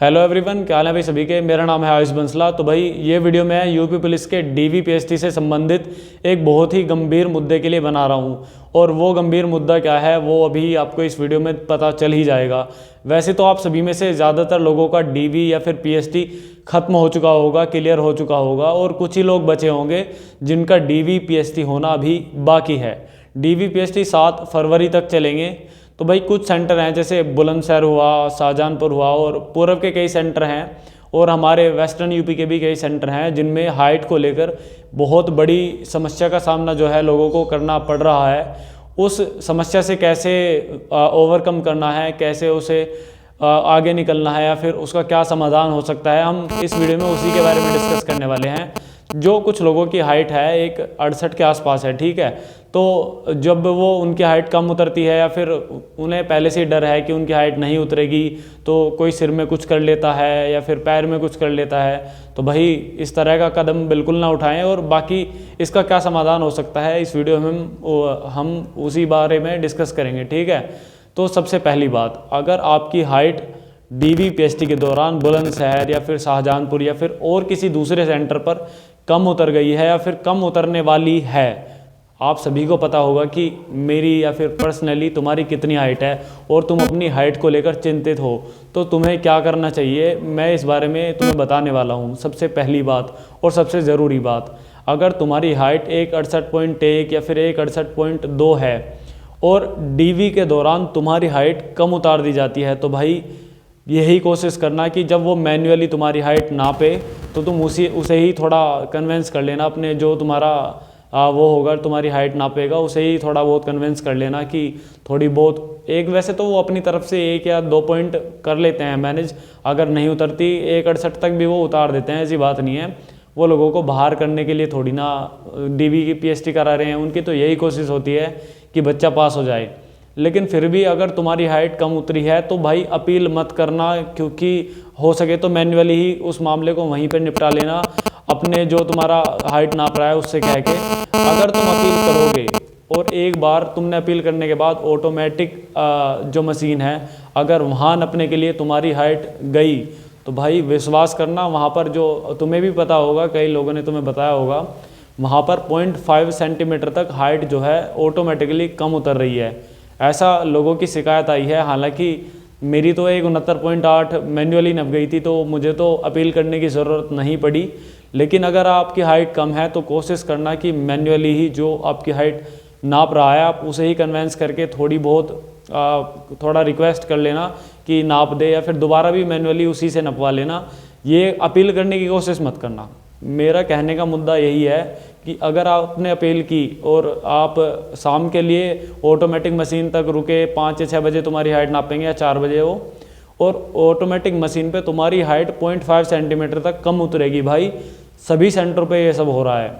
Hello everyone, क्या हाल है भाई सभी के। मेरा नाम है आयुष बंसला। तो भाई ये वीडियो मैं यूपी पुलिस के डीवी पीएसटी से संबंधित एक बहुत ही गंभीर मुद्दे के लिए बना रहा हूँ। और वो गंभीर मुद्दा क्या है वो अभी आपको इस वीडियो में पता चल ही जाएगा। वैसे तो आप सभी में से ज़्यादातर लोगों का डीवी या फिर पीएसटी ख़त्म हो चुका होगा, क्लियर हो चुका होगा, और कुछ ही लोग बचे होंगे जिनका डीवी पीएसटी होना अभी बाकी है। डीवी पीएसटी 7 फरवरी तक चलेंगे। तो भाई कुछ सेंटर हैं जैसे बुलंदशहर हुआ, शाहजहानपुर हुआ, और पूर्व के कई सेंटर हैं, और हमारे वेस्टर्न यूपी के भी कई सेंटर हैं जिनमें हाइट को लेकर बहुत बड़ी समस्या का सामना जो है लोगों को करना पड़ रहा है। उस समस्या से कैसे ओवरकम करना है, कैसे उसे आगे निकलना है, या फिर उसका क्या समाधान हो सकता है, हम इस वीडियो में उसी के बारे में डिस्कस करने वाले हैं। जो कुछ लोगों की हाइट है एक 68 के आसपास है, ठीक है। तो जब वो उनकी हाइट कम उतरती है या फिर उन्हें पहले से ही डर है कि उनकी हाइट नहीं उतरेगी, तो कोई सिर में कुछ कर लेता है या फिर पैर में कुछ कर लेता है, तो भाई इस तरह का कदम बिल्कुल ना उठाएं। और बाकी इसका क्या समाधान हो सकता है इस वीडियो में हम उसी बारे में डिस्कस करेंगे, ठीक है। तो सबसे पहली बात, अगर आपकी हाइट डीवी पीएसटी के दौरान बुलंदशहर या फिर शाहजहानपुर या फिर और किसी दूसरे सेंटर पर कम उतर गई है या फिर कम उतरने वाली है, आप सभी को पता होगा कि मेरी या फिर पर्सनली तुम्हारी कितनी हाइट है और तुम अपनी हाइट को लेकर चिंतित हो, तो तुम्हें क्या करना चाहिए मैं इस बारे में तुम्हें बताने वाला हूँ। सबसे पहली बात और सबसे ज़रूरी बात, अगर तुम्हारी हाइट 168.1 या फिर 168.2 है और डीवी के दौरान तुम्हारी हाइट कम उतार दी जाती है, तो भाई यही कोशिश करना कि जब वो मैन्युअली तुम्हारी हाइट नापे तो तुम उसे ही थोड़ा कन्वेंस कर लेना। अपने जो तुम्हारा वो होगा तुम्हारी हाइट नापेगा, उसे ही थोड़ा बहुत कन्वेंस कर लेना कि थोड़ी बहुत एक, वैसे तो वो अपनी तरफ से 1 या 2 पॉइंट कर लेते हैं मैनेज। अगर नहीं उतरती 168 तक भी वो उतार देते हैं, ऐसी बात नहीं है। वो लोगों को बाहर करने के लिए थोड़ी ना डीवी की पीएसटी करा रहे हैं, उनकी तो यही कोशिश होती है कि बच्चा पास हो जाए। लेकिन फिर भी अगर तुम्हारी हाइट कम उतरी है तो भाई अपील मत करना, क्योंकि हो सके तो मैन्युअली ही उस मामले को वहीं पर निपटा लेना अपने जो तुम्हारा हाइट नाप रहा है उससे कह के। अगर तुम अपील करोगे और एक बार तुमने अपील करने के बाद ऑटोमेटिक जो मशीन है अगर वहाँ नापने के लिए तुम्हारी हाइट गई, तो भाई विश्वास करना वहाँ पर जो तुम्हें भी पता होगा, कई लोगों ने तुम्हें बताया होगा, वहाँ पर 0.5 सेंटीमीटर तक हाइट जो है ऑटोमेटिकली कम उतर रही है। ऐसा लोगों की शिकायत आई है। हालांकि मेरी तो 69.8 मैन्युअली नप गई थी, तो मुझे तो अपील करने की ज़रूरत नहीं पड़ी। लेकिन अगर आपकी हाइट कम है तो कोशिश करना कि मैन्युअली ही जो आपकी हाइट नाप रहा है आप उसे ही कन्वेंस करके थोड़ी बहुत थोड़ा रिक्वेस्ट कर लेना कि नाप दे, या फिर दोबारा भी मैन्युअली उसी से नपवा लेना। ये अपील करने की कोशिश मत करना। मेरा कहने का मुद्दा यही है कि अगर आपने अपील की और आप शाम के लिए ऑटोमेटिक मशीन तक रुके, 5 या 6 बजे तुम्हारी हाइट नापेंगे या 4 बजे हो, और ऑटोमेटिक मशीन पे तुम्हारी हाइट 0.5 सेंटीमीटर तक कम उतरेगी। भाई सभी सेंटर पे ये सब हो रहा है,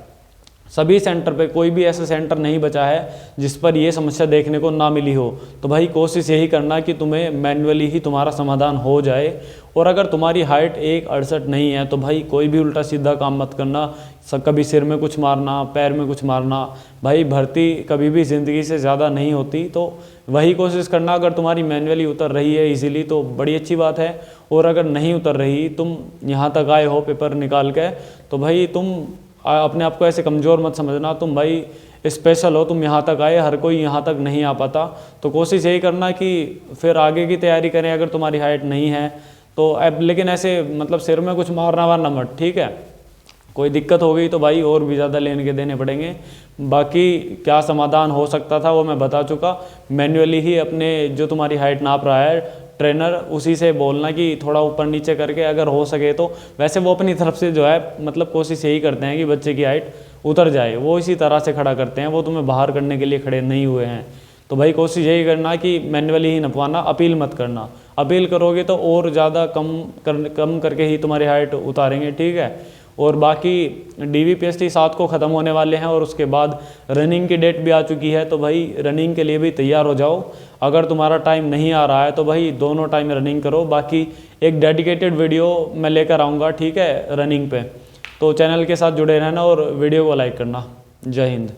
सभी सेंटर पे, कोई भी ऐसा सेंटर नहीं बचा है जिस पर ये समस्या देखने को ना मिली हो। तो भाई कोशिश यही करना कि तुम्हें मैन्युअली ही तुम्हारा समाधान हो जाए। और अगर तुम्हारी हाइट 168 नहीं है तो भाई कोई भी उल्टा सीधा काम मत करना, कभी सिर में कुछ मारना, पैर में कुछ मारना। भाई भर्ती कभी भी ज़िंदगी से ज़्यादा नहीं होती, तो वही कोशिश करना। अगर तुम्हारी मैन्युअली उतर रही है इजीली तो बड़ी अच्छी बात है, और अगर नहीं उतर रही, तुम यहाँ तक आए हो पेपर निकाल के, तो भाई तुम अपने आप को ऐसे कमज़ोर मत समझना। तुम भाई स्पेशल हो, तुम यहाँ तक आए, हर कोई यहाँ तक नहीं आ पाता। तो कोशिश यही करना कि फिर आगे की तैयारी करें अगर तुम्हारी हाइट नहीं है तो। अब लेकिन ऐसे मतलब सिर में कुछ मारना वारना मत, ठीक है। कोई दिक्कत हो गई तो भाई और भी ज़्यादा लेने के देने पड़ेंगे। बाकी क्या समाधान हो सकता था वो मैं बता चुका। मैन्युअली ही अपने जो तुम्हारी हाइट नाप रहा है ट्रेनर, उसी से बोलना कि थोड़ा ऊपर नीचे करके अगर हो सके तो। वैसे वो अपनी तरफ से जो है मतलब कोशिश यही करते हैं कि बच्चे की हाइट उतर जाए, वो इसी तरह से खड़ा करते हैं, वो तुम्हें बाहर करने के लिए खड़े नहीं हुए हैं। तो भाई कोशिश यही करना कि मैन्युअली ही नपवाना, अपील मत करना। अपील करोगे तो और ज़्यादा कम करके ही तुम्हारी हाइट उतारेंगे, ठीक है। और बाकी डीवी पीएसटी 7 को ख़त्म होने वाले हैं और उसके बाद रनिंग की डेट भी आ चुकी है, तो भाई रनिंग के लिए भी तैयार हो जाओ। अगर तुम्हारा टाइम नहीं आ रहा है तो भाई दोनों टाइम रनिंग करो। बाकी एक डेडिकेटेड वीडियो मैं लेकर आऊँगा, ठीक है, रनिंग पे। तो चैनल के साथ जुड़े रहना और वीडियो को लाइक करना। जय हिंद।